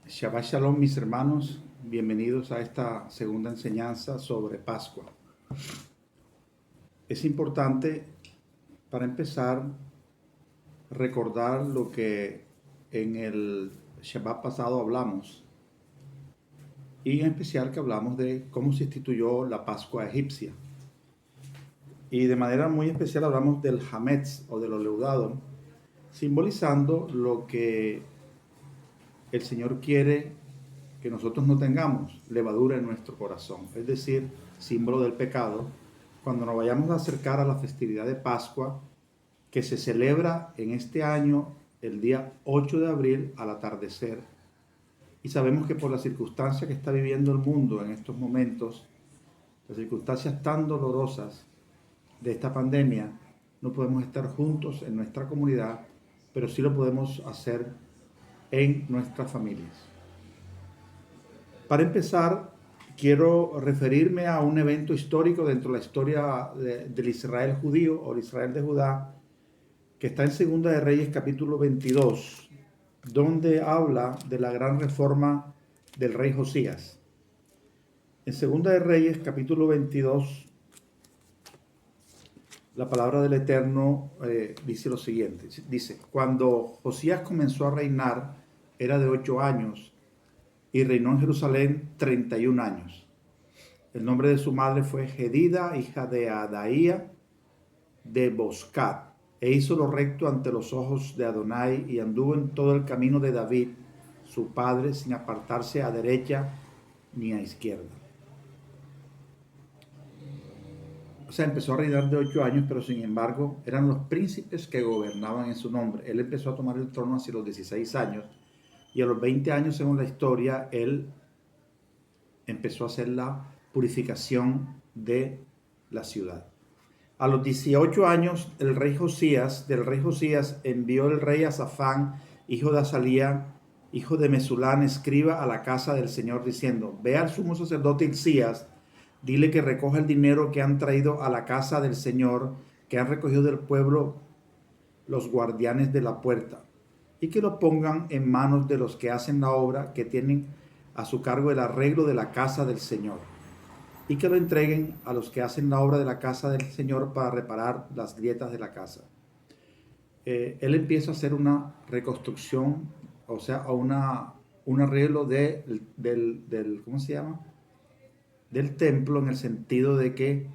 Shabbat Shalom, mis hermanos, bienvenidos a esta segunda enseñanza sobre Pascua. Es importante, para empezar, recordar lo que en el Shabbat pasado hablamos, y en especial que hablamos de cómo se instituyó la Pascua egipcia. Y de manera muy especial hablamos del Hametz o de lo leudado, simbolizando lo que el Señor quiere que nosotros no tengamos, levadura en nuestro corazón, es decir, símbolo del pecado, cuando nos vayamos a acercar a la festividad de Pascua, que se celebra en este año el día 8 de abril al atardecer. Y sabemos que por la circunstancia que está viviendo el mundo en estos momentos, las circunstancias tan dolorosas de esta pandemia, no podemos estar juntos en nuestra comunidad, pero sí lo podemos hacer en nuestras familias. Para empezar, quiero referirme a un evento histórico dentro de la historia del Israel judío o el Israel de Judá, que está en Segunda de Reyes capítulo 22, donde habla de la gran reforma del rey Josías. En Segunda de Reyes capítulo 22, la palabra del Eterno dice lo siguiente. Dice, cuando Josías comenzó a reinar, era de 8 años, y reinó en Jerusalén 31 años. El nombre de su madre fue Jedida, hija de Adaía de Boscat, e hizo lo recto ante los ojos de Adonai, y anduvo en todo el camino de David, su padre, sin apartarse a derecha ni a izquierda. O sea, empezó a reinar de 8 años, pero sin embargo eran los príncipes que gobernaban en su nombre. Él empezó a tomar el trono hacia los 16 años, y a los 20 años, según la historia, él empezó a hacer la purificación de la ciudad. A los 18 años, del rey Josías envió el rey a Safán, hijo de Azalía, hijo de Mesulán, escriba a la casa del Señor, diciendo, ve al sumo sacerdote Hilcías, dile que recoja el dinero que han traído a la casa del Señor, que han recogido del pueblo los guardianes de la puerta, y que lo pongan en manos de los que hacen la obra, que tienen a su cargo el arreglo de la casa del Señor, y que lo entreguen a los que hacen la obra de la casa del Señor para reparar las grietas de la casa. Él empieza a hacer una reconstrucción, o sea, un arreglo del ¿cómo se llama? Del templo, en el sentido de que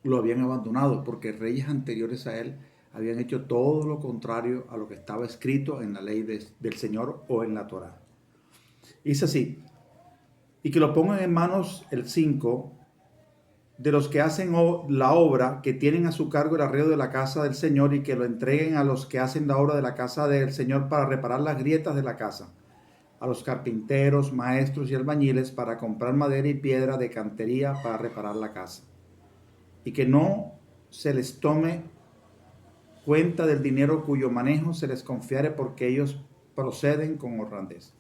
lo habían abandonado, porque reyes anteriores a él habían hecho todo lo contrario a lo que estaba escrito en la ley del Señor o en la Torá. Dice así, y que lo pongan en manos, el 5, de los que hacen la obra, que tienen a su cargo el arreglo de la casa del Señor, y que lo entreguen a los que hacen la obra de la casa del Señor para reparar las grietas de la casa, a los carpinteros, maestros y albañiles para comprar madera y piedra de cantería para reparar la casa. Y que no se les tome cuenta del dinero cuyo manejo se les confiare, porque ellos proceden con honradez.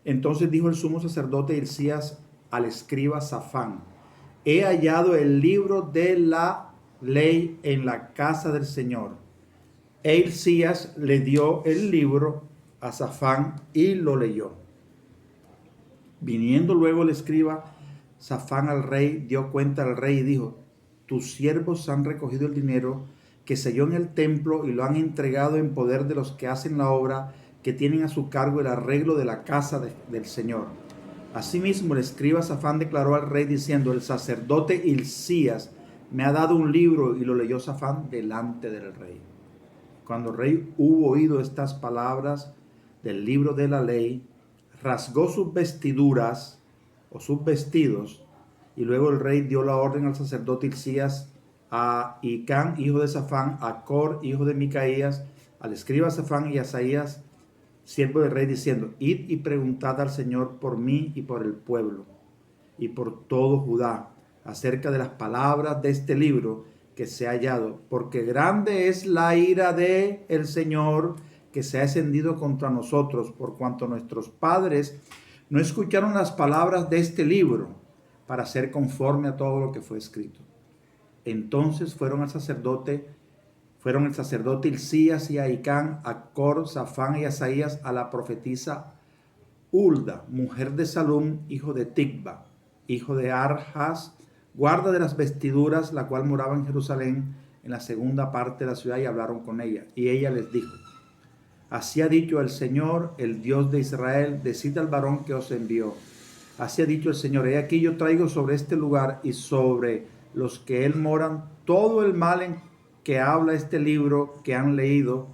Entonces dijo el sumo sacerdote Hilcías al escriba Safán, he hallado el libro de la ley en la casa del Señor. E Hilcías le dio el libro a Safán y lo leyó. Viniendo luego el escriba Safán al rey, dio cuenta al rey y dijo, tus siervos han recogido el dinero que se halló en el templo y lo han entregado en poder de los que hacen la obra, que tienen a su cargo el arreglo de la casa del Señor. Asimismo, el escriba Safán declaró al rey diciendo, el sacerdote Hilcías me ha dado un libro, y lo leyó Safán delante del rey. Cuando el rey hubo oído estas palabras del libro de la ley, rasgó sus vestiduras o sus vestidos, y luego el rey dio la orden al sacerdote Hilcías, a Icán, hijo de Safán, a Cor, hijo de Micaías, al escriba Safán y a Asaías, siervo del rey, diciendo, id y preguntad al Señor por mí y por el pueblo y por todo Judá acerca de las palabras de este libro que se ha hallado, porque grande es la ira de el Señor que se ha encendido contra nosotros, por cuanto nuestros padres no escucharon las palabras de este libro para hacer conforme a todo lo que fue escrito. Entonces fueron el sacerdote Hilcías y a Icán, a Cor, Safán y a Asaías, a la profetisa Hulda, mujer de Salum, hijo de Ticba, hijo de Arjas, guarda de las vestiduras, la cual moraba en Jerusalén, en la segunda parte de la ciudad, y hablaron con ella. Y ella les dijo: así ha dicho el Señor, el Dios de Israel, decid al varón que os envió. Así ha dicho el Señor: he aquí yo traigo sobre este lugar y sobre los que él moran todo el mal en que habla este libro que ha leído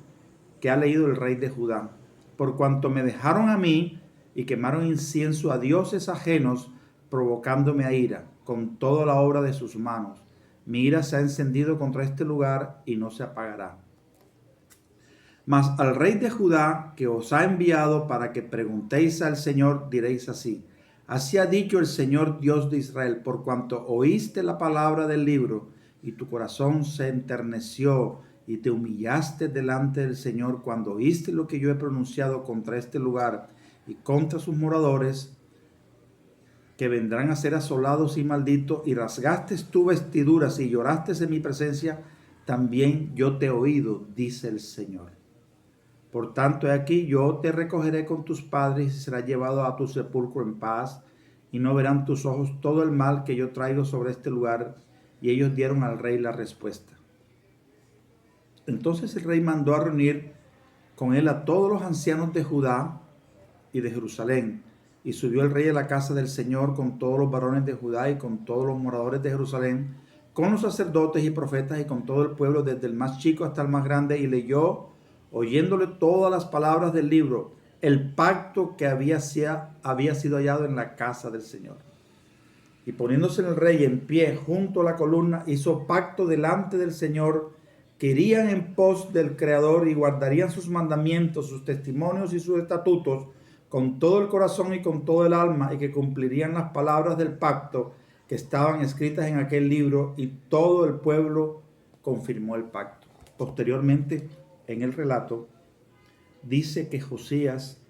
el rey de Judá. Por cuanto me dejaron a mí y quemaron incienso a dioses ajenos, provocándome a ira con toda la obra de sus manos. Mi ira se ha encendido contra este lugar y no se apagará. Mas al rey de Judá, que os ha enviado para que preguntéis al Señor, diréis así: así ha dicho el Señor Dios de Israel, por cuanto oíste la palabra del libro y tu corazón se enterneció y te humillaste delante del Señor cuando oíste lo que yo he pronunciado contra este lugar y contra sus moradores, que vendrán a ser asolados y malditos, y rasgaste tus vestiduras y lloraste en mi presencia, también yo te he oído, dice el Señor. Por tanto, he aquí, yo te recogeré con tus padres y serás llevado a tu sepulcro en paz, y no verán tus ojos todo el mal que yo traigo sobre este lugar. Y ellos dieron al rey la respuesta. Entonces el rey mandó a reunir con él a todos los ancianos de Judá y de Jerusalén. Y subió el rey a la casa del Señor con todos los varones de Judá y con todos los moradores de Jerusalén, con los sacerdotes y profetas y con todo el pueblo, desde el más chico hasta el más grande, y leyó, oyéndole todas las palabras del libro, el pacto que había sido hallado en la casa del Señor. Y poniéndose el rey en pie junto a la columna, hizo pacto delante del Señor, que irían en pos del Creador y guardarían sus mandamientos, sus testimonios y sus estatutos con todo el corazón y con todo el alma, y que cumplirían las palabras del pacto que estaban escritas en aquel libro, y todo el pueblo confirmó el pacto. Posteriormente, en el relato, dice que Josías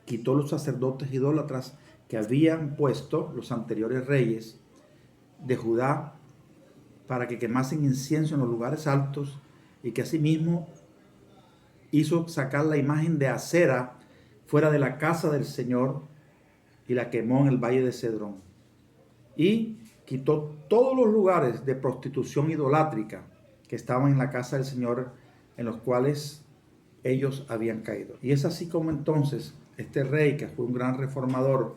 quitó los sacerdotes idólatras que habían puesto los anteriores reyes de Judá para que quemasen incienso en los lugares altos, y que asimismo hizo sacar la imagen de Acera fuera de la casa del Señor y la quemó en el valle de Cedrón. Y quitó todos los lugares de prostitución idolátrica que estaban en la casa del Señor, en los cuales ellos habían caído. Y es así como entonces este rey, que fue un gran reformador,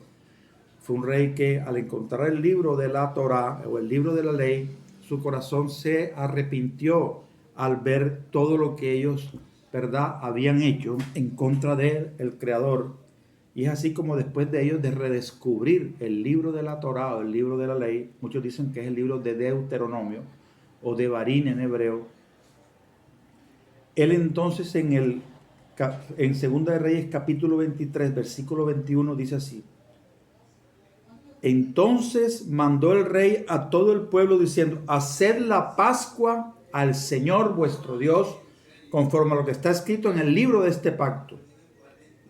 fue un rey que al encontrar el libro de la Torá o el libro de la ley, su corazón se arrepintió al ver todo lo que ellos, ¿verdad?, habían hecho en contra de el Creador. Y es así como después de ellos de redescubrir el libro de la Torá o el libro de la ley, muchos dicen que es el libro de Deuteronomio o de Barín en hebreo, él entonces en Segunda de Reyes capítulo 23, versículo 21 dice así: entonces mandó el rey a todo el pueblo diciendo: haced la Pascua al Señor vuestro Dios, conforme a lo que está escrito en el libro de este pacto.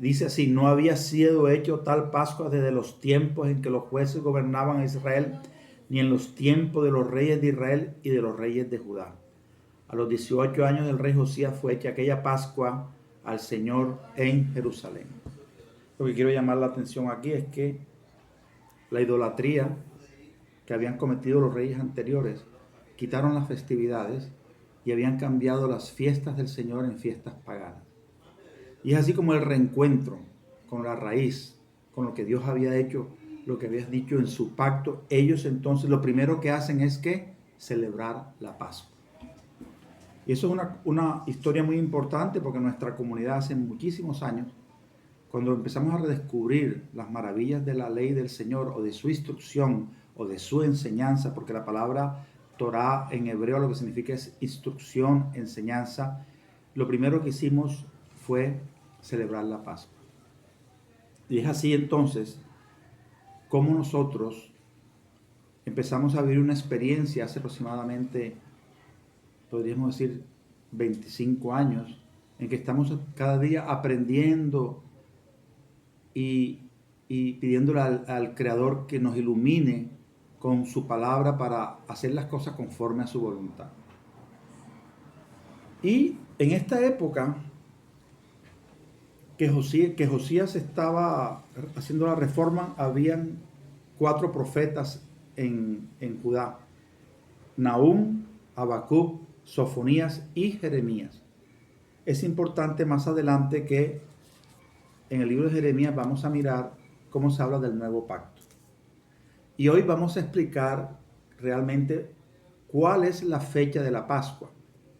Dice así: no había sido hecho tal Pascua desde los tiempos en que los jueces gobernaban a Israel, ni en los tiempos de los reyes de Israel y de los reyes de Judá. A los 18 años del rey Josías fue hecha aquella Pascua al Señor en Jerusalén. Lo que quiero llamar la atención aquí es que la idolatría que habían cometido los reyes anteriores, quitaron las festividades y habían cambiado las fiestas del Señor en fiestas paganas. Y es así como el reencuentro con la raíz, con lo que Dios había hecho, lo que había dicho en su pacto. Ellos entonces lo primero que hacen es que celebrar la Pascua. Y eso es una historia muy importante, porque nuestra comunidad hace muchísimos años, cuando empezamos a redescubrir las maravillas de la ley del Señor, o de su instrucción, o de su enseñanza, porque la palabra Torah en hebreo lo que significa es instrucción, enseñanza, lo primero que hicimos fue celebrar la Pascua. Y es así entonces como nosotros empezamos a vivir una experiencia hace aproximadamente, podríamos decir, 25 años, en que estamos cada día aprendiendo y pidiéndole al Creador que nos ilumine con su palabra para hacer las cosas conforme a su voluntad. Y en esta época que Josías estaba haciendo la reforma, habían 4 profetas en Judá: Nahum, Habacuc, Sofonías y Jeremías. Es importante más adelante que en el libro de Jeremías vamos a mirar cómo se habla del nuevo pacto. Y hoy vamos a explicar realmente cuál es la fecha de la Pascua.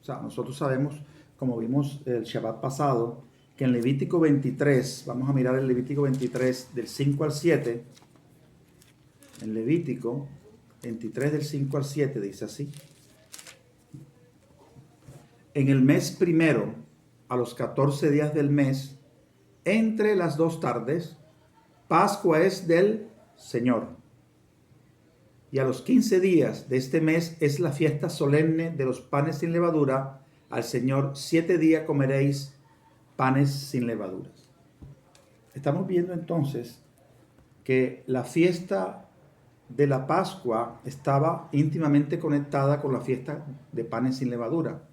O sea, nosotros sabemos, como vimos el Shabbat pasado, que en Levítico 23, vamos a mirar el Levítico 23 del 5 al 7, en Levítico 23 del 5 al 7 dice así: en el mes primero, a los 14 días del mes, entre las 2 tardes, Pascua es del Señor. Y a los 15 días de este mes es la fiesta solemne de los panes sin levadura. Al Señor 7 días comeréis panes sin levaduras. Estamos viendo entonces que la fiesta de la Pascua estaba íntimamente conectada con la fiesta de panes sin levadura.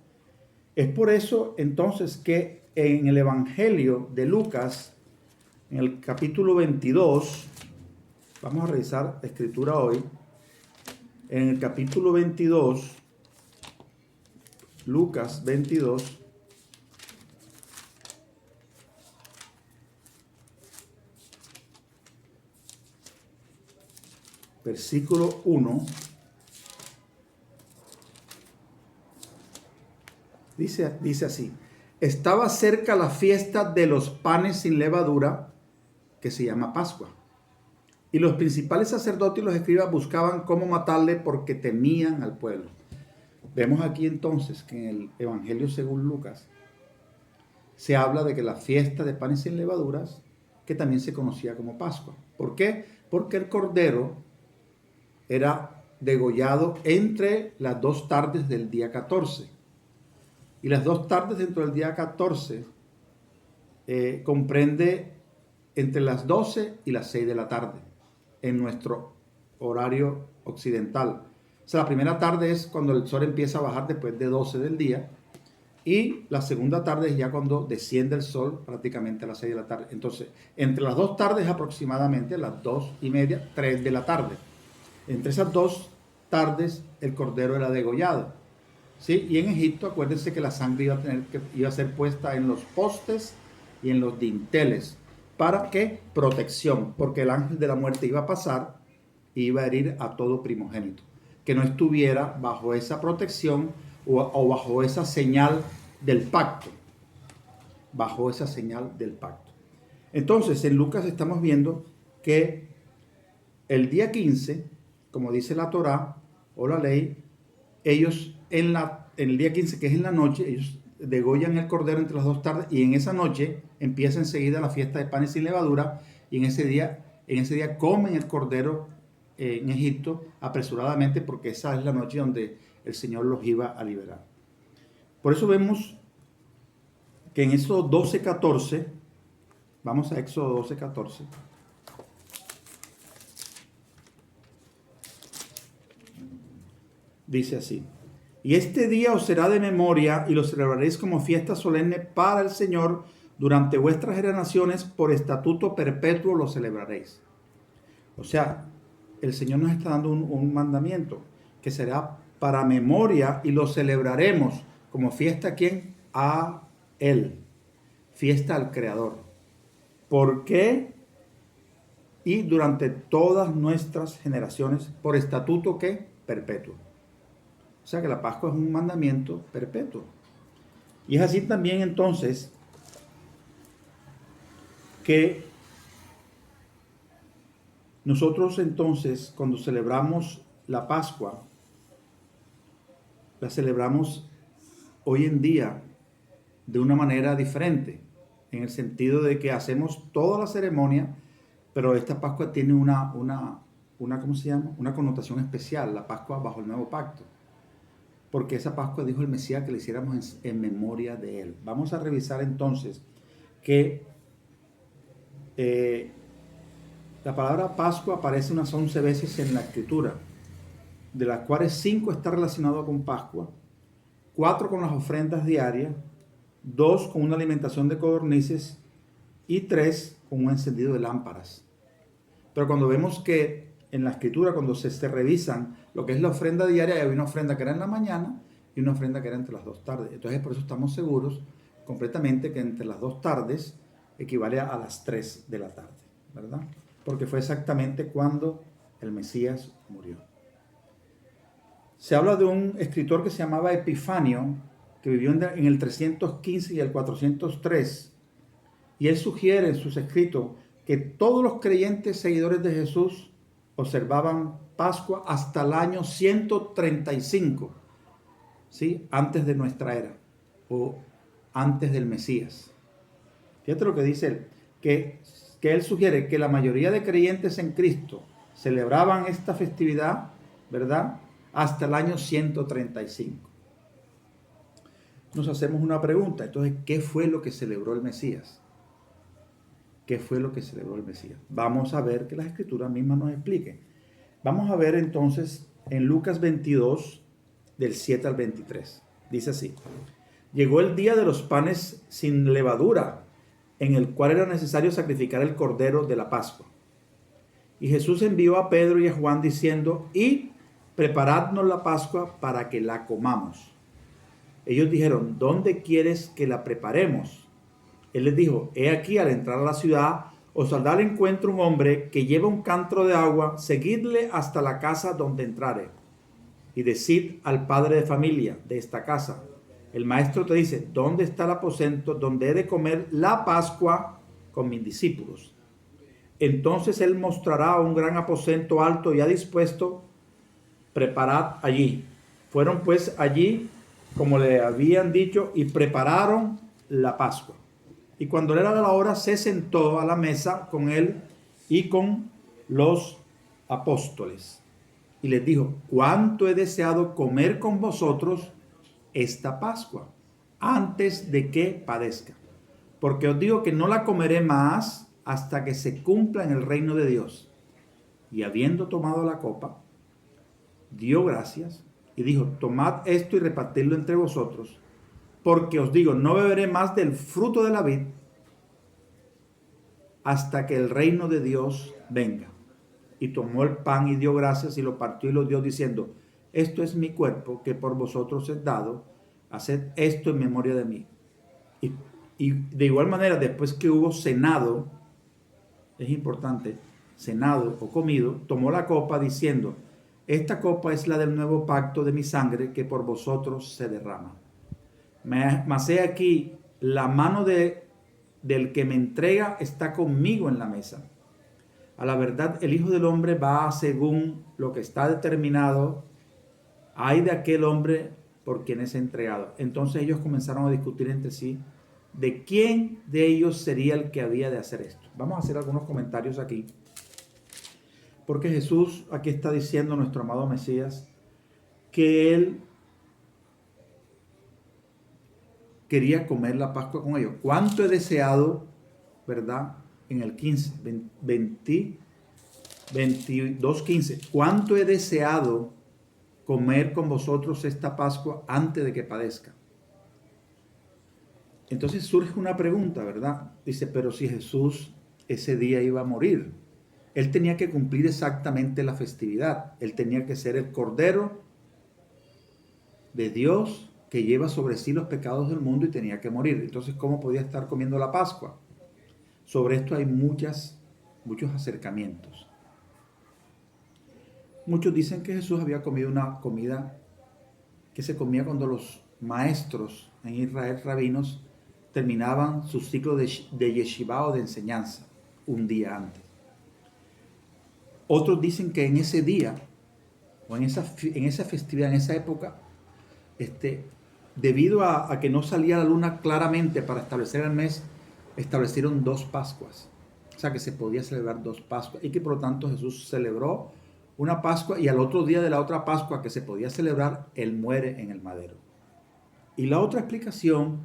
Es por eso entonces que en el Evangelio de Lucas, en el capítulo 22, vamos a revisar la escritura hoy, en el capítulo 22, Lucas 22, versículo 1, dice así: estaba cerca la fiesta de los panes sin levadura, que se llama Pascua. Y los principales sacerdotes y los escribas buscaban cómo matarle porque temían al pueblo. Vemos aquí entonces que en el Evangelio según Lucas se habla de que la fiesta de panes sin levaduras, que también se conocía como Pascua. ¿Por qué? Porque el cordero era degollado entre las 2 tardes del día 14. Y las 2 tardes dentro del día 14 comprende entre las 12 y las 6 de la tarde en nuestro horario occidental. O sea, la primera tarde es cuando el sol empieza a bajar después de 12 del día, y la segunda tarde es ya cuando desciende el sol prácticamente a las 6 de la tarde. Entonces, entre las 2 tardes aproximadamente, las 2:30, 3 de la tarde. Entre esas 2 tardes el cordero era degollado. ¿Sí? Y en Egipto, acuérdense que la sangre iba a ser puesta en los postes y en los dinteles. ¿Para qué? Protección, porque el ángel de la muerte iba a pasar y iba a herir a todo primogénito que no estuviera bajo esa protección o bajo esa señal del pacto. Bajo esa señal del pacto. Entonces, en Lucas estamos viendo que el día 15, como dice la Torá o la ley, ellos en el día 15, que es en la noche, ellos degollan el cordero entre las 2 tardes, y en esa noche empieza enseguida la fiesta de panes sin levadura, y en ese día comen el cordero en Egipto apresuradamente, porque esa es la noche donde el Señor los iba a liberar. Por eso vemos que en Éxodo 12:14, vamos a Éxodo 12:14, dice así: y este día os será de memoria y lo celebraréis como fiesta solemne para el Señor durante vuestras generaciones, por estatuto perpetuo lo celebraréis. O sea, el Señor nos está dando un mandamiento que será para memoria y lo celebraremos como fiesta. ¿A quién? A Él. Fiesta al Creador. ¿Por qué? Y durante todas nuestras generaciones, por estatuto ¿qué? Perpetuo. O sea que la Pascua es un mandamiento perpetuo. Y es así también entonces que nosotros entonces, cuando celebramos la Pascua, la celebramos hoy en día de una manera diferente, en el sentido de que hacemos toda la ceremonia, pero esta Pascua tiene una ¿cómo se llama? Una connotación especial, la Pascua bajo el nuevo pacto. Porque esa Pascua dijo el Mesías que le hiciéramos en memoria de Él. Vamos a revisar entonces que la palabra Pascua aparece unas 11 veces en la Escritura, de las cuales 5 está relacionado con Pascua, 4 con las ofrendas diarias, 2 con una alimentación de codornices y 3 con un encendido de lámparas. Pero cuando vemos que en la escritura, cuando se revisan lo que es la ofrenda diaria, hay una ofrenda que era en la mañana y una ofrenda que era entre las 2 tardes. Entonces por eso estamos seguros completamente que entre las 2 tardes equivale a las 3 de la tarde, ¿verdad? Porque fue exactamente cuando el Mesías murió. Se habla de un escritor que se llamaba Epifanio, que vivió en el 315 y el 403, y él sugiere en sus escritos que todos los creyentes seguidores de Jesús observaban Pascua hasta el año 135, ¿sí? Antes de nuestra era, o antes del Mesías. Fíjate lo que dice él, que él sugiere que la mayoría de creyentes en Cristo celebraban esta festividad, ¿verdad?, hasta el año 135. Nos hacemos una pregunta, entonces, ¿qué fue lo que celebró el Mesías? ¿Qué fue lo que celebró el Mesías? Vamos a ver que las escrituras mismas nos expliquen. Vamos a ver entonces en Lucas 22, del 7 al 23. Dice así: llegó el día de los panes sin levadura, en el cual era necesario sacrificar el cordero de la Pascua. Y Jesús envió a Pedro y a Juan diciendo: id, preparadnos la Pascua para que la comamos. Ellos dijeron: ¿dónde quieres que la preparemos? Él les dijo: he aquí, al entrar a la ciudad, os saldrá al encuentro un hombre que lleva un cántaro de agua, seguidle hasta la casa donde entrare. Y decid al padre de familia de esta casa: el maestro te dice, ¿dónde está el aposento donde he de comer la Pascua con mis discípulos? Entonces él mostrará un gran aposento alto ya dispuesto, preparad allí. Fueron pues allí, como le habían dicho, y prepararon la Pascua. Y cuando era la hora, se sentó a la mesa con él y con los apóstoles. Y les dijo: cuánto he deseado comer con vosotros esta Pascua, antes de que padezca. Porque os digo que no la comeré más hasta que se cumpla en el reino de Dios. Y habiendo tomado la copa, dio gracias y dijo: tomad esto y repartidlo entre vosotros, porque os digo, no beberé más del fruto de la vid hasta que el reino de Dios venga. Y tomó el pan y dio gracias y lo partió y lo dio diciendo: esto es mi cuerpo que por vosotros es dado, haced esto en memoria de mí. Y de igual manera, después que hubo cenado, es importante, cenado o comido, tomó la copa diciendo: esta copa es la del nuevo pacto de mi sangre que por vosotros se derrama. Mas he aquí, la mano del que me entrega está conmigo en la mesa. A la verdad, el Hijo del Hombre va según lo que está determinado. Ay de aquel hombre por quien es entregado. Entonces ellos comenzaron a discutir entre sí de quién de ellos sería el que había de hacer esto. Vamos a hacer algunos comentarios aquí. Porque Jesús aquí está diciendo, nuestro amado Mesías, que él quería comer la Pascua con ellos. ¿Cuánto he deseado, verdad? En el 22:15. ¿Cuánto he deseado comer con vosotros esta Pascua antes de que padezca? Entonces surge una pregunta, ¿verdad? Dice, pero si Jesús ese día iba a morir, él tenía que cumplir exactamente la festividad. Él tenía que ser el Cordero de Dios que lleva sobre sí los pecados del mundo y tenía que morir. Entonces, ¿cómo podía estar comiendo la Pascua? Sobre esto hay muchos acercamientos. Muchos dicen que Jesús había comido una comida que se comía cuando los maestros en Israel, rabinos, terminaban su ciclo de yeshiva o de enseñanza un día antes. Otros dicen que en ese día o en esa festividad, en esa época, debido a que no salía la luna claramente para establecer el mes, establecieron 2 Pascuas. O sea que se podía celebrar 2 Pascuas y que por lo tanto Jesús celebró una Pascua y al otro día de la otra Pascua que se podía celebrar, él muere en el madero. Y la otra explicación,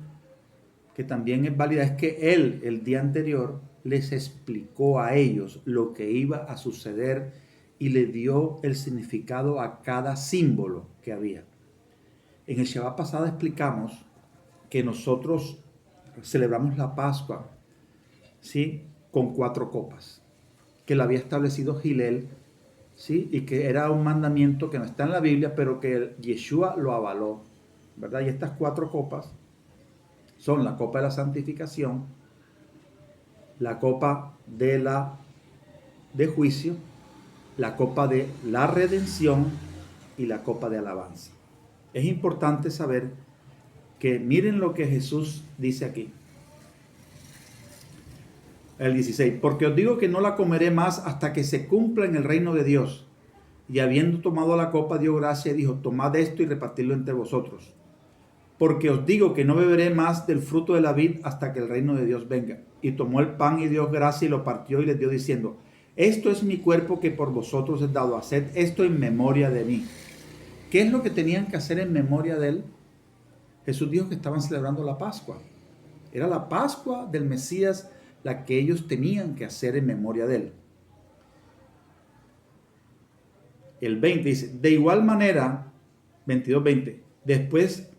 que también es válida, es que él el día anterior les explicó a ellos lo que iba a suceder y le dio el significado a cada símbolo que había. En el Shabbat pasado explicamos que nosotros celebramos la Pascua ¿sí? Con 4 copas, que la había establecido Gilel, ¿sí? Y que era un mandamiento que no está en la Biblia, pero que Yeshua lo avaló, ¿verdad? Y estas 4 copas son la copa de la santificación, la copa de juicio, la copa de la redención y la copa de alabanza. Es importante saber que miren lo que Jesús dice aquí. El 16, porque os digo que no la comeré más hasta que se cumpla en el reino de Dios. Y habiendo tomado la copa, dio gracia y dijo, tomad esto y repartidlo entre vosotros. Porque os digo que no beberé más del fruto de la vid hasta que el reino de Dios venga. Y tomó el pan y dio gracia y lo partió y les dio diciendo, esto es mi cuerpo que por vosotros es dado, haced esto en memoria de mí. ¿Qué es lo que tenían que hacer en memoria de él? Jesús dijo que estaban celebrando la Pascua. Era la Pascua del Mesías la que ellos tenían que hacer en memoria de él. El 20 dice, de igual manera, 22:20, después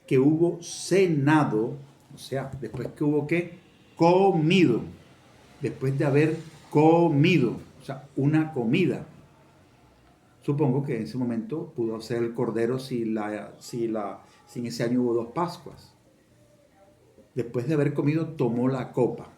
que hubo cenado, o sea, después que hubo ¿qué? Comido, después de haber comido, o sea, una comida. Supongo que en ese momento pudo ser el cordero si en ese año hubo 2 Pascuas. Después de haber comido, tomó la copa.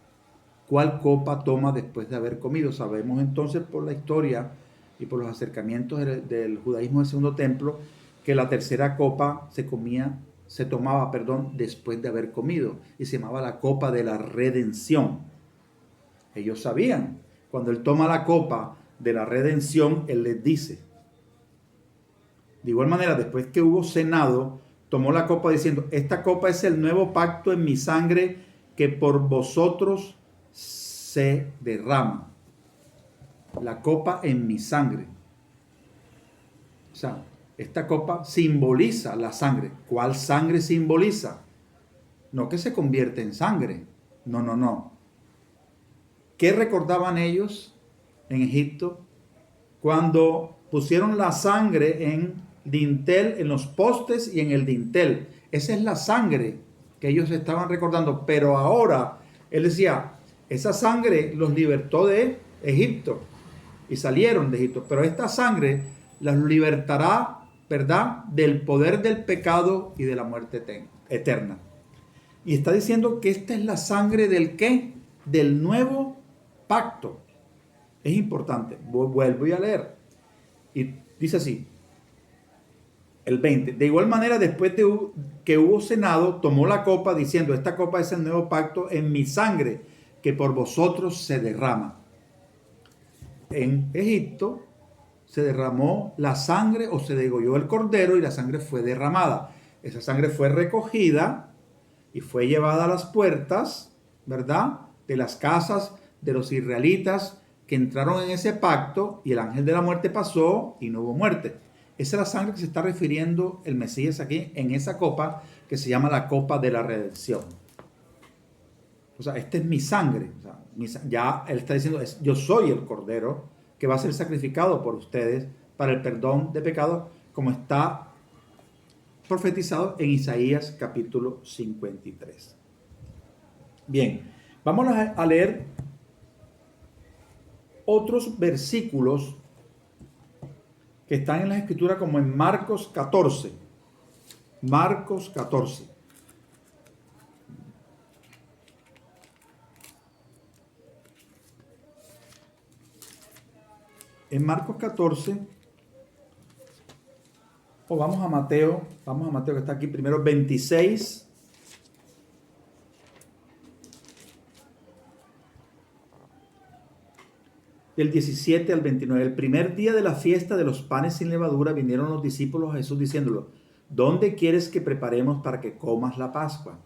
¿Cuál copa toma después de haber comido? Sabemos entonces por la historia y por los acercamientos del judaísmo del segundo templo que la tercera copa se tomaba después de haber comido y se llamaba la copa de la redención. Ellos sabían, cuando él toma la copa de la redención, él les dice. De igual manera, después que hubo cenado, tomó la copa diciendo, esta copa es el nuevo pacto en mi sangre que por vosotros se derrama. La copa en mi sangre. O sea, esta copa simboliza la sangre. ¿Cuál sangre simboliza? No que se convierte en sangre. No. ¿Qué recordaban ellos en Egipto? Cuando pusieron la sangre en dintel, en los postes y en el dintel. Esa es la sangre que ellos estaban recordando. Pero ahora, él decía, esa sangre los libertó de Egipto y salieron de Egipto. Pero esta sangre los libertará, ¿verdad?, del poder del pecado y de la muerte eterna. Y está diciendo que esta es la sangre del ¿qué? Del nuevo pacto. Es importante. Vuelvo a leer. Y dice así, el 20. De igual manera, después de que hubo cenado, tomó la copa diciendo, esta copa es el nuevo pacto en mi sangre, que por vosotros se derrama. En Egipto se derramó la sangre o se degolló el cordero y la sangre fue derramada. Esa sangre fue recogida y fue llevada a las puertas, ¿verdad?, de las casas de los israelitas que entraron en ese pacto y el ángel de la muerte pasó y no hubo muerte. Esa es la sangre que se está refiriendo el Mesías aquí en esa copa que se llama la copa de la redención. O sea, esta es mi sangre. O sea, ya él está diciendo, yo soy el cordero que va a ser sacrificado por ustedes para el perdón de pecados, como está profetizado en Isaías capítulo 53. Bien, vamos a leer otros versículos que están en la Escritura, como en Marcos 14. Marcos 14. En Marcos 14, o vamos a Mateo que está aquí primero, 26. Del 17 al 29. El primer día de la fiesta de los panes sin levadura vinieron los discípulos a Jesús diciéndolo, ¿dónde quieres que preparemos para que comas la Pascua?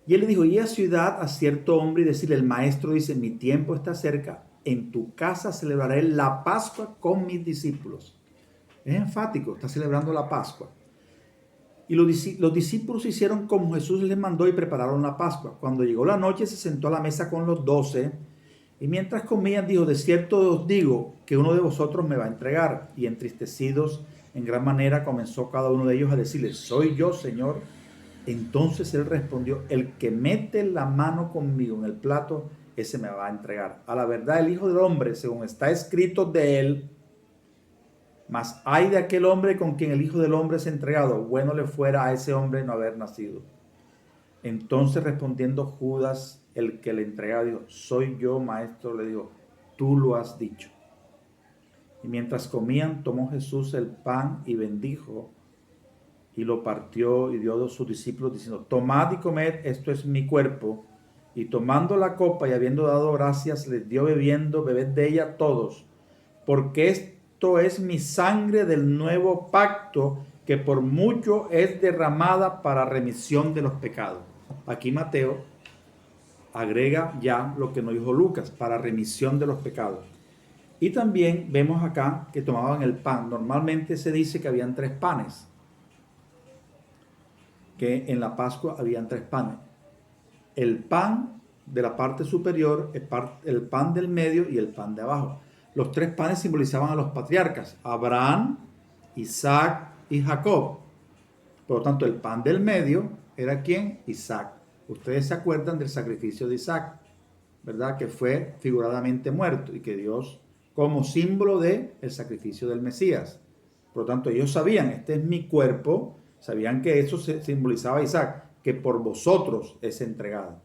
Y él le dijo, y a ciudad a cierto hombre y decirle, el maestro dice, mi tiempo está cerca, en tu casa celebraré la Pascua con mis discípulos. Es enfático, está celebrando la Pascua. Y los discípulos hicieron como Jesús les mandó y prepararon la Pascua. Cuando llegó la noche se sentó a la mesa con los 12 y mientras comían dijo, de cierto os digo que uno de vosotros me va a entregar. Y entristecidos en gran manera comenzó cada uno de ellos a decirle, ¿soy yo, Señor? Entonces él respondió, el que mete la mano conmigo en el plato, ese me va a entregar. A la verdad, el Hijo del Hombre, según está escrito de él, mas hay de aquel hombre con quien el Hijo del Hombre es entregado. Bueno le fuera a ese hombre no haber nacido. Entonces respondiendo Judas, el que le entregaba, dijo, soy yo, maestro, le dijo, tú lo has dicho. Y mientras comían, tomó Jesús el pan y bendijo, y lo partió y dio a sus discípulos diciendo, tomad y comed, esto es mi cuerpo. Y tomando la copa y habiendo dado gracias, les dio bebiendo, bebed de ella todos, porque esto es mi sangre del nuevo pacto, que por mucho es derramada para remisión de los pecados. Aquí Mateo agrega ya lo que nos dijo Lucas, para remisión de los pecados. Y también vemos acá que tomaban el pan. Normalmente se dice que habían 3 panes, que en la Pascua habían 3 panes. El pan de la parte superior, el pan del medio y el pan de abajo. Los 3 panes simbolizaban a los patriarcas, Abraham, Isaac y Jacob. Por lo tanto, el pan del medio era ¿quién? Isaac. Ustedes se acuerdan del sacrificio de Isaac, ¿verdad? Que fue figuradamente muerto y que Dios, como símbolo del sacrificio del Mesías. Por lo tanto, ellos sabían, este es mi cuerpo, sabían que eso simbolizaba a Isaac, que por vosotros es entregado.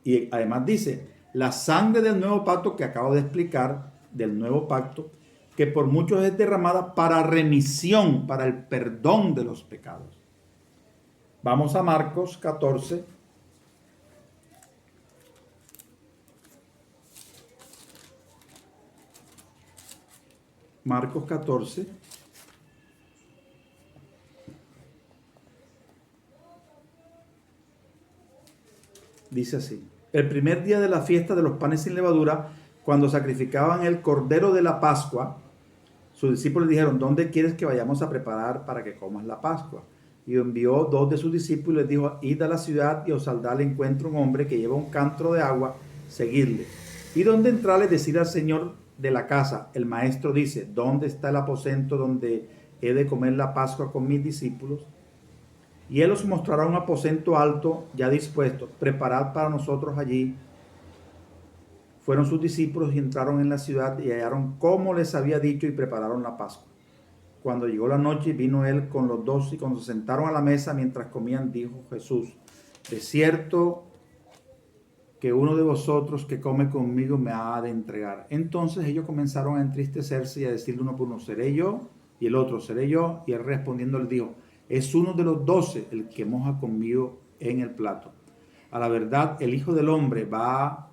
Y además dice, la sangre del nuevo pacto que acabo de explicar, del nuevo pacto, que por muchos es derramada para remisión, para el perdón de los pecados. Vamos a Marcos 14. Marcos 14. Dice así. El primer día de la fiesta de los panes sin levadura, cuando sacrificaban el cordero de la Pascua, sus discípulos le dijeron, ¿dónde quieres que vayamos a preparar para que comas la Pascua? Y envió 2 de sus discípulos y les dijo, id a la ciudad y os saldrá al encuentro un hombre que lleva un cántaro de agua, seguidle. Y donde entrarle, decir al Señor de la casa, el maestro dice, ¿dónde está el aposento donde he de comer la Pascua con mis discípulos? Y él os mostrará un aposento alto ya dispuesto, preparad para nosotros allí. Fueron sus discípulos y entraron en la ciudad y hallaron como les había dicho y prepararon la Pascua. Cuando llegó la noche, vino él con los 12 y cuando se sentaron a la mesa mientras comían, dijo Jesús, de cierto que uno de vosotros que come conmigo me ha de entregar. Entonces ellos comenzaron a entristecerse y a decirle uno por uno, ¿seré yo? Y el otro, ¿seré yo? Y él respondiendo le dijo, es uno de los 12 el que moja conmigo en el plato. A la verdad, el Hijo del Hombre va,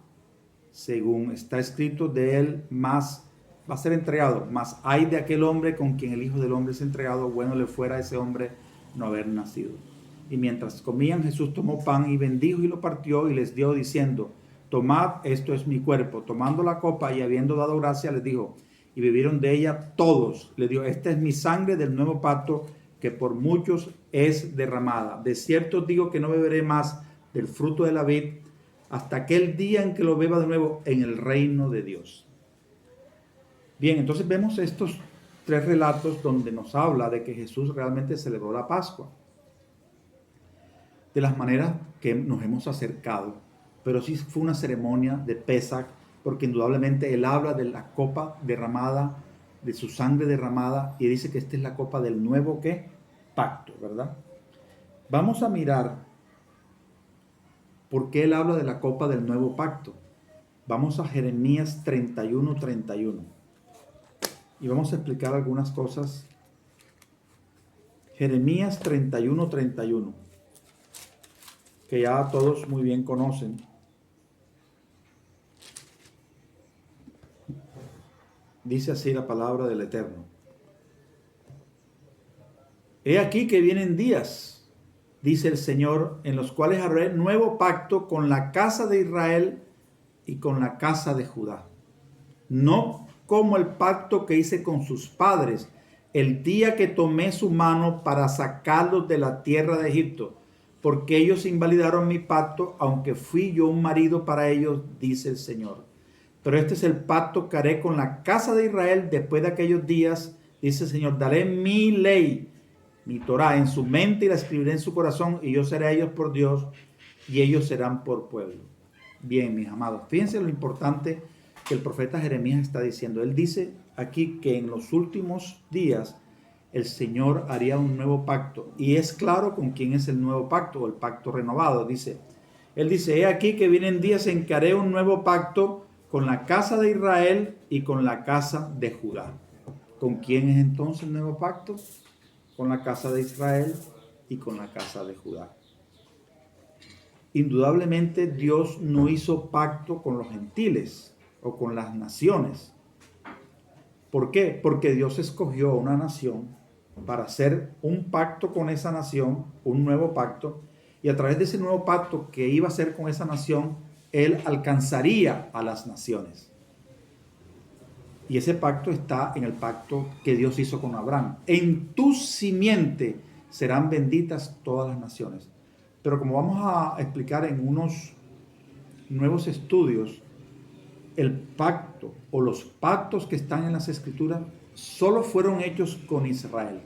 según está escrito de él, más va a ser entregado, mas hay de aquel hombre con quien el Hijo del Hombre es entregado, bueno le fuera a ese hombre no haber nacido. Y mientras comían, Jesús tomó pan y bendijo y lo partió y les dio diciendo, tomad, esto es mi cuerpo. Tomando la copa y habiendo dado gracia, les dijo, y bebieron de ella todos. Le dijo, esta es mi sangre del nuevo pacto, que por muchos es derramada. De cierto os digo que no beberé más del fruto de la vid hasta aquel día en que lo beba de nuevo en el reino de Dios. Bien, entonces vemos estos 3 relatos donde nos habla de que Jesús realmente celebró la Pascua. De las maneras que nos hemos acercado, pero sí fue una ceremonia de Pesach, porque indudablemente él habla de la copa derramada, de su sangre derramada, y dice que esta es la copa del nuevo ¿qué? Pacto, ¿verdad? Vamos a mirar por qué él habla de la copa del nuevo pacto. Vamos a Jeremías 31:31 y vamos a explicar algunas cosas. Jeremías 31:31, que ya todos muy bien conocen. Dice así la palabra del Eterno. He aquí que vienen días, dice el Señor, en los cuales haré nuevo pacto con la casa de Israel y con la casa de Judá. No como el pacto que hice con sus padres, el día que tomé su mano para sacarlos de la tierra de Egipto, porque ellos invalidaron mi pacto, aunque fui yo un marido para ellos, dice el Señor. Pero este es el pacto que haré con la casa de Israel después de aquellos días, dice el Señor. Daré mi ley, mi Torah, en su mente y la escribiré en su corazón, y yo seré a ellos por Dios, y ellos serán por pueblo. Bien, mis amados, fíjense lo importante que el profeta Jeremías está diciendo. Él dice aquí que en los últimos días el Señor haría un nuevo pacto. Y es claro con quién es el nuevo pacto, o el pacto renovado. Él dice, he aquí que vienen días en que haré un nuevo pacto con la casa de Israel y con la casa de Judá. ¿Con quién es entonces el nuevo pacto? Con la casa de Israel y con la casa de Judá. Indudablemente Dios no hizo pacto con los gentiles o con las naciones. ¿Por qué? Porque Dios escogió una nación para hacer un pacto con esa nación, un nuevo pacto, y a través de ese nuevo pacto que iba a hacer con esa nación, Él alcanzaría a las naciones. Y ese pacto está en el pacto que Dios hizo con Abraham. En tu simiente serán benditas todas las naciones. Pero como vamos a explicar en unos nuevos estudios, el pacto o los pactos que están en las Escrituras solo fueron hechos con Israel.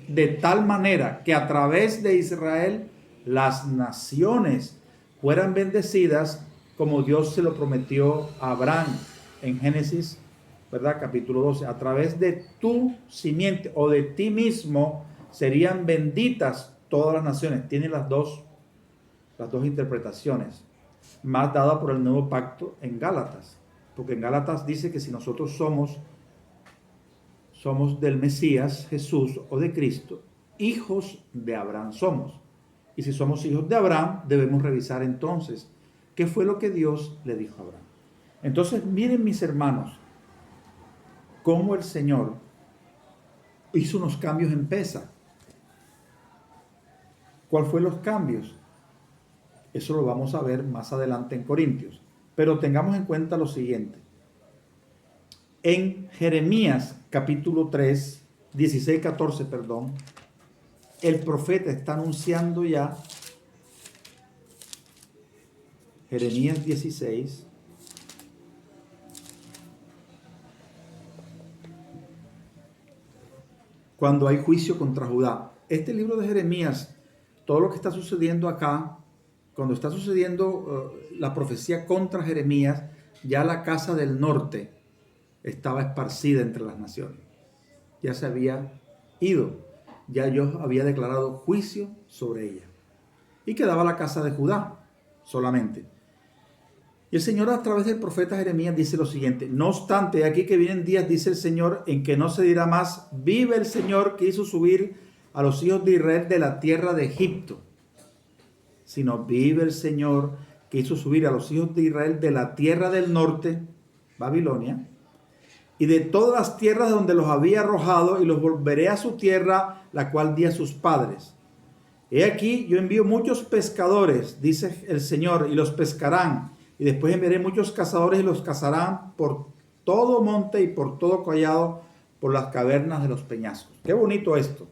De tal manera que a través de Israel las naciones fueran bendecidas como Dios se lo prometió a Abraham en Génesis, ¿verdad? Capítulo 12. A través de tu simiente o de ti mismo serían benditas todas las naciones. Tiene las dos interpretaciones, más dada por el nuevo pacto en Gálatas. Porque en Gálatas dice que si nosotros somos del Mesías, Jesús o de Cristo, hijos de Abraham somos. Y si somos hijos de Abraham, debemos revisar entonces qué fue lo que Dios le dijo a Abraham. Entonces, miren mis hermanos, cómo el Señor hizo unos cambios en Pesaj. ¿Cuál fue los cambios? Eso lo vamos a ver más adelante en Corintios. Pero tengamos en cuenta lo siguiente. En Jeremías capítulo 3, 16, 14, perdón, el profeta está anunciando ya, Jeremías 16, cuando hay juicio contra Judá. Este libro de Jeremías, todo lo que está sucediendo acá, cuando está sucediendo la profecía contra Jeremías, ya la casa del norte estaba esparcida entre las naciones. Ya se había ido. Ya Dios había declarado juicio sobre ella. Y quedaba la casa de Judá solamente. Y el Señor a través del profeta Jeremías dice lo siguiente: no obstante, aquí que vienen días, dice el Señor, en que no se dirá más, vive el Señor que hizo subir a los hijos de Israel de la tierra de Egipto, sino vive el Señor que hizo subir a los hijos de Israel de la tierra del norte, Babilonia, y de todas las tierras donde los había arrojado, y los volveré a su tierra, la cual di a sus padres. He aquí, yo envío muchos pescadores, dice el Señor, y los pescarán, y después enviaré muchos cazadores y los cazarán por todo monte y por todo collado, por las cavernas de los peñascos. Qué bonito esto.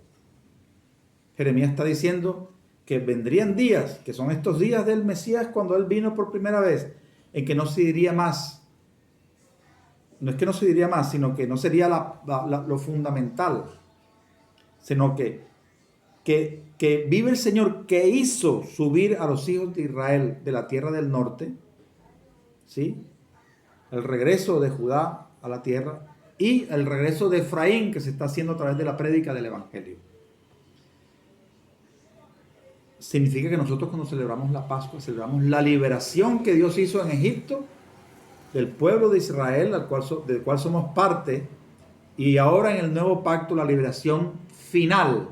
Jeremías está diciendo que vendrían días, que son estos días del Mesías cuando Él vino por primera vez, en que no se diría más. No es que no se diría más, sino que no sería lo fundamental, sino que vive el Señor que hizo subir a los hijos de Israel de la tierra del norte, ¿sí? El regreso de Judá a la tierra y el regreso de Efraín que se está haciendo a través de la prédica del Evangelio. Significa que nosotros cuando celebramos la Pascua, celebramos la liberación que Dios hizo en Egipto, del pueblo de Israel, del cual somos parte, y ahora en el nuevo pacto la liberación final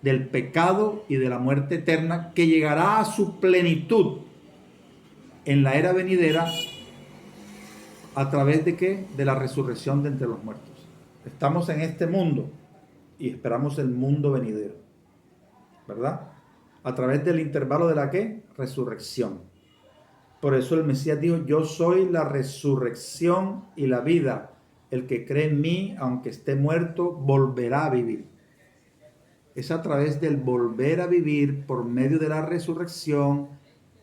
del pecado y de la muerte eterna, que llegará a su plenitud en la era venidera a través de ¿qué? De la resurrección de entre los muertos. Estamos en este mundo y esperamos el mundo venidero, ¿verdad? A través del intervalo de la ¿qué? Resurrección. Por eso el Mesías dijo: yo soy la resurrección y la vida. El que cree en mí, aunque esté muerto, volverá a vivir. Es a través del volver a vivir por medio de la resurrección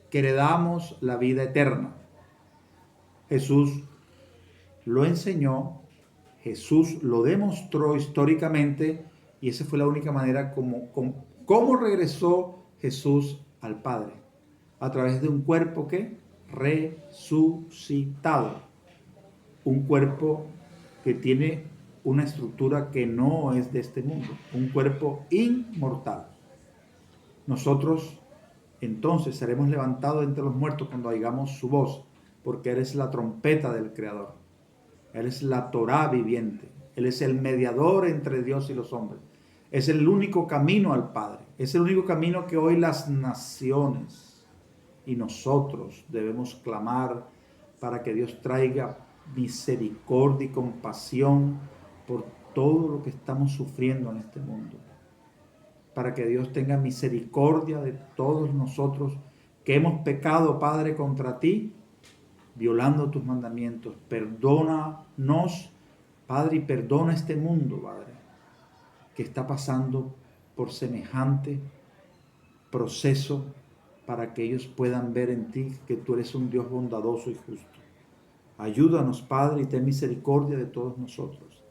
que heredamos la vida eterna. Jesús lo enseñó, Jesús lo demostró históricamente, y esa fue la única manera como regresó Jesús al Padre. a través de un cuerpo que resucitado, un cuerpo que tiene una estructura que no es de este mundo, un cuerpo inmortal. Nosotros entonces seremos levantados entre los muertos cuando oigamos su voz, porque Él es la trompeta del Creador. Él es la Torá viviente. Él es el mediador entre Dios y los hombres. Es el único camino al Padre. Es el único camino que hoy las naciones y nosotros debemos clamar para que Dios traiga misericordia y compasión por todo lo que estamos sufriendo en este mundo. Para que Dios tenga misericordia de todos nosotros que hemos pecado, Padre, contra ti, violando tus mandamientos. Perdónanos, Padre, y perdona este mundo, Padre, que está pasando por semejante proceso para que ellos puedan ver en ti que tú eres un Dios bondadoso y justo. Ayúdanos, Padre, y ten misericordia de todos nosotros.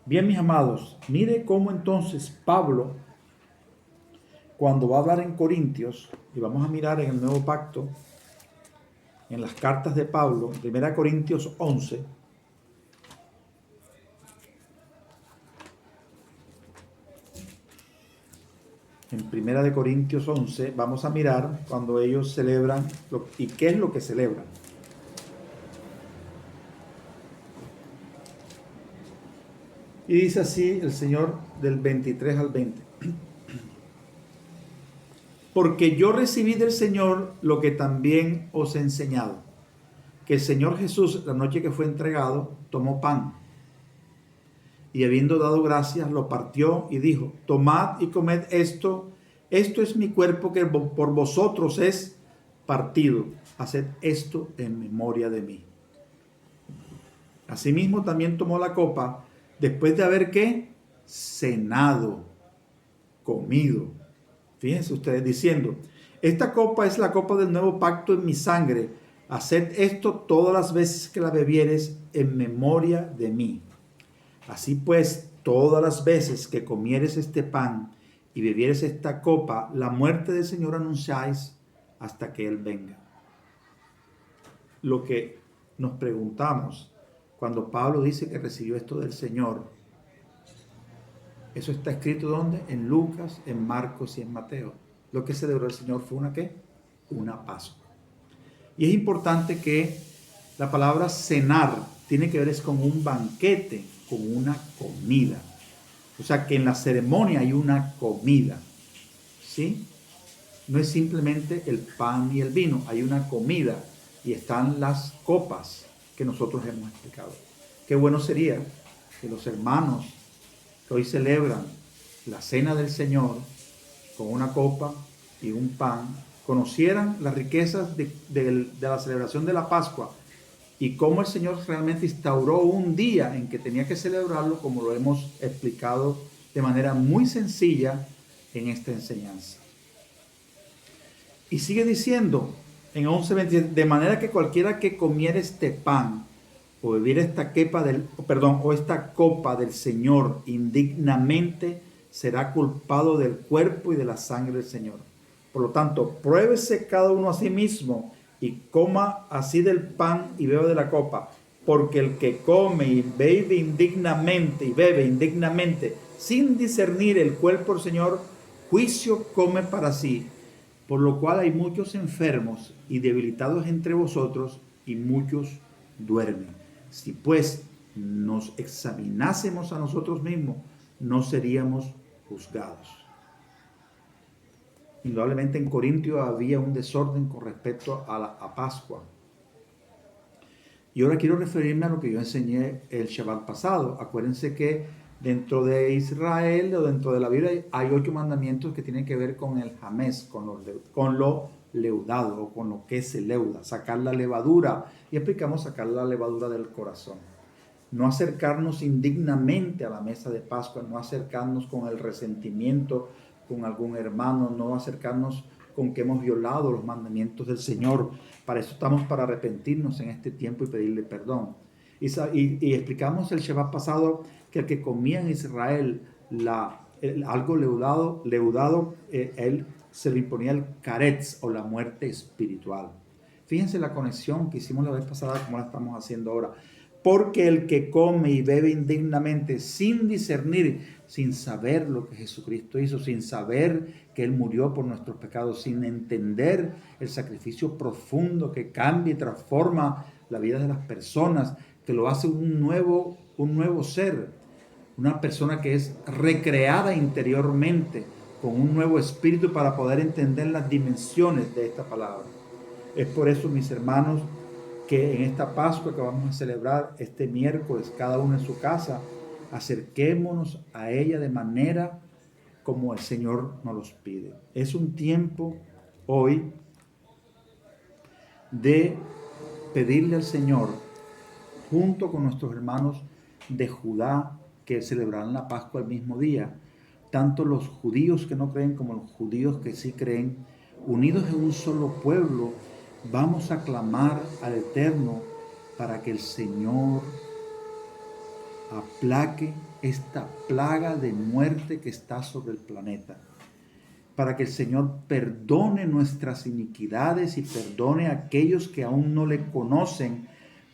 Bien, mis amados, mire cómo entonces Pablo, cuando va a hablar en Corintios, y vamos a mirar en el Nuevo Pacto, en las cartas de Pablo, 1 Corintios 11, en 1 Corintios 11, vamos a mirar cuando ellos celebran y qué es lo que celebran. Y dice así el Señor del 23 al 20. Porque yo recibí del Señor lo que también os he enseñado, que el Señor Jesús, la noche que fue entregado, tomó pan, y habiendo dado gracias, lo partió y dijo: tomad y comed esto es mi cuerpo que por vosotros es partido, haced esto en memoria de mí. Asimismo también tomó la copa, después de haber ¿qué? Cenado, comido. Fíjense ustedes, diciendo: esta copa es la copa del nuevo pacto en mi sangre, haced esto todas las veces que la bebieres en memoria de mí. Así pues, todas las veces que comieres este pan y bebieres esta copa, la muerte del Señor anunciáis hasta que Él venga. Lo que nos preguntamos cuando Pablo dice que recibió esto del Señor, eso está escrito ¿dónde? En Lucas, en Marcos y en Mateo. Lo que celebró el Señor fue ¿una qué? Una Pascua. Y es importante que la palabra cenar tiene que ver es con un banquete, con una comida. O sea que en la ceremonia hay una comida, ¿sí? No es simplemente el pan y el vino, hay una comida y están las copas que nosotros hemos explicado. Qué bueno sería que los hermanos que hoy celebran la cena del Señor con una copa y un pan conocieran las riquezas de la celebración de la Pascua y cómo el Señor realmente instauró un día en que tenía que celebrarlo, como lo hemos explicado de manera muy sencilla en esta enseñanza. Y sigue diciendo en 11:20, de manera que cualquiera que comiera este pan o bebiera esta copa del Señor indignamente será culpado del cuerpo y de la sangre del Señor. Por lo tanto, pruébese cada uno a sí mismo y coma así del pan y beba de la copa, porque el que come y bebe indignamente sin discernir el cuerpo del Señor, juicio come para sí, por lo cual hay muchos enfermos y debilitados entre vosotros y muchos duermen. Si pues nos examinásemos a nosotros mismos, no seríamos juzgados. Indudablemente en Corintio había un desorden con respecto a Pascua. Y ahora quiero referirme a lo que yo enseñé el Shabbat pasado. Acuérdense que dentro de Israel o dentro de la Biblia hay 8 mandamientos que tienen que ver con el jamés, con lo leudado o con lo que se leuda, sacar la levadura. Y explicamos sacar la levadura del corazón. No acercarnos indignamente a la mesa de Pascua, no acercarnos con el resentimiento con algún hermano, no acercarnos con que hemos violado los mandamientos del Señor. Para eso estamos, para arrepentirnos en este tiempo y pedirle perdón. Y explicamos el Shabbat pasado que el que comía en Israel algo leudado, él se le imponía el caretz o la muerte espiritual. Fíjense la conexión que hicimos la vez pasada, como la estamos haciendo ahora. Porque el que come y bebe indignamente, sin discernir, sin saber lo que Jesucristo hizo, sin saber que Él murió por nuestros pecados, sin entender el sacrificio profundo que cambia y transforma la vida de las personas, que lo hace un nuevo ser, una persona que es recreada interiormente con un nuevo espíritu para poder entender las dimensiones de esta palabra. Es por eso, mis hermanos, que en esta Pascua que vamos a celebrar este miércoles, cada uno en su casa, acerquémonos a ella de manera como el Señor nos los pide. Es un tiempo hoy de pedirle al Señor, junto con nuestros hermanos de Judá, que celebrarán la Pascua el mismo día, tanto los judíos que no creen como los judíos que sí creen, unidos en un solo pueblo, vamos a clamar al Eterno para que el Señor aplaque esta plaga de muerte que está sobre el planeta, para que el Señor perdone nuestras iniquidades y perdone a aquellos que aún no le conocen,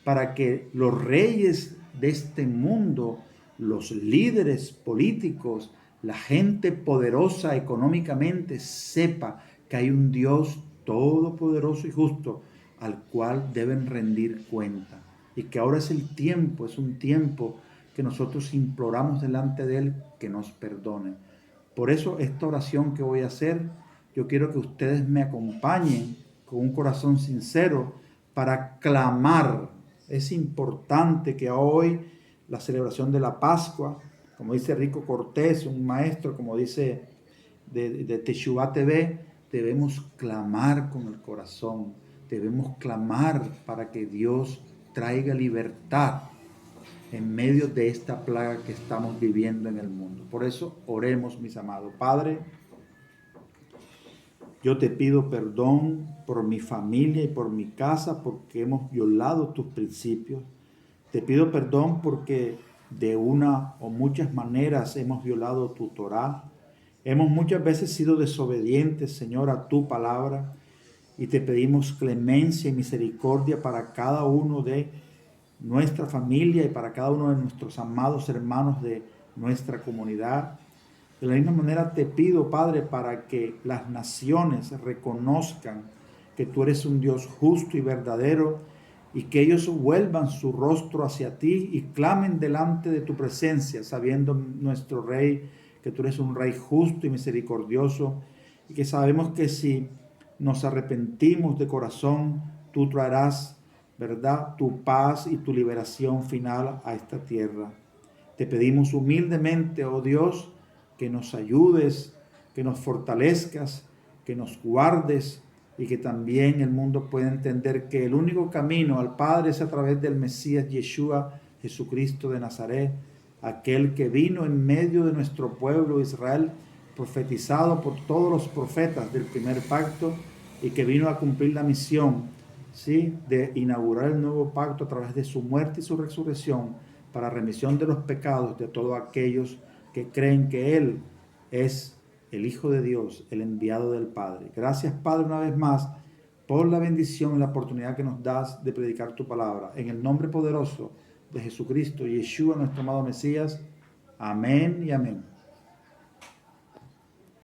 para que los reyes de este mundo, los líderes políticos, la gente poderosa económicamente sepa que hay un Dios todopoderoso y justo al cual deben rendir cuenta. Y que ahora es un tiempo que nosotros imploramos delante de Él que nos perdone. Por eso esta oración que voy a hacer, yo quiero que ustedes me acompañen con un corazón sincero para clamar. Es importante que hoy, la celebración de la Pascua, como dice Rico Cortés, un maestro, como dice de Teshuvah TV, debemos clamar con el corazón, debemos clamar para que Dios traiga libertad en medio de esta plaga que estamos viviendo en el mundo. Por eso oremos, mis amados. Padre, yo te pido perdón por mi familia y por mi casa porque hemos violado tus principios. Te pido perdón porque de una o muchas maneras hemos violado tu Torá. Hemos muchas veces sido desobedientes, Señor, a tu palabra. Y te pedimos clemencia y misericordia para cada uno de nuestra familia y para cada uno de nuestros amados hermanos de nuestra comunidad. De la misma manera te pido, Padre, para que las naciones reconozcan que tú eres un Dios justo y verdadero y que ellos vuelvan su rostro hacia ti y clamen delante de tu presencia, sabiendo, nuestro Rey, que tú eres un Rey justo y misericordioso y que sabemos que si nos arrepentimos de corazón, tú traerás, ¿verdad?, tu paz y tu liberación final a esta tierra. Te pedimos humildemente, oh Dios, que nos ayudes, que nos fortalezcas, que nos guardes y que también el mundo pueda entender que el único camino al Padre es a través del Mesías Yeshua, Jesucristo de Nazaret, aquel que vino en medio de nuestro pueblo Israel, profetizado por todos los profetas del primer pacto y que vino a cumplir la misión, ¿sí?, de inaugurar el nuevo pacto a través de su muerte y su resurrección para remisión de los pecados de todos aquellos que creen que Él es el Hijo de Dios, el enviado del Padre. Gracias, Padre, una vez más por la bendición y la oportunidad que nos das de predicar tu palabra. En el nombre poderoso de Jesucristo, Yeshua, nuestro amado Mesías. Amén y amén.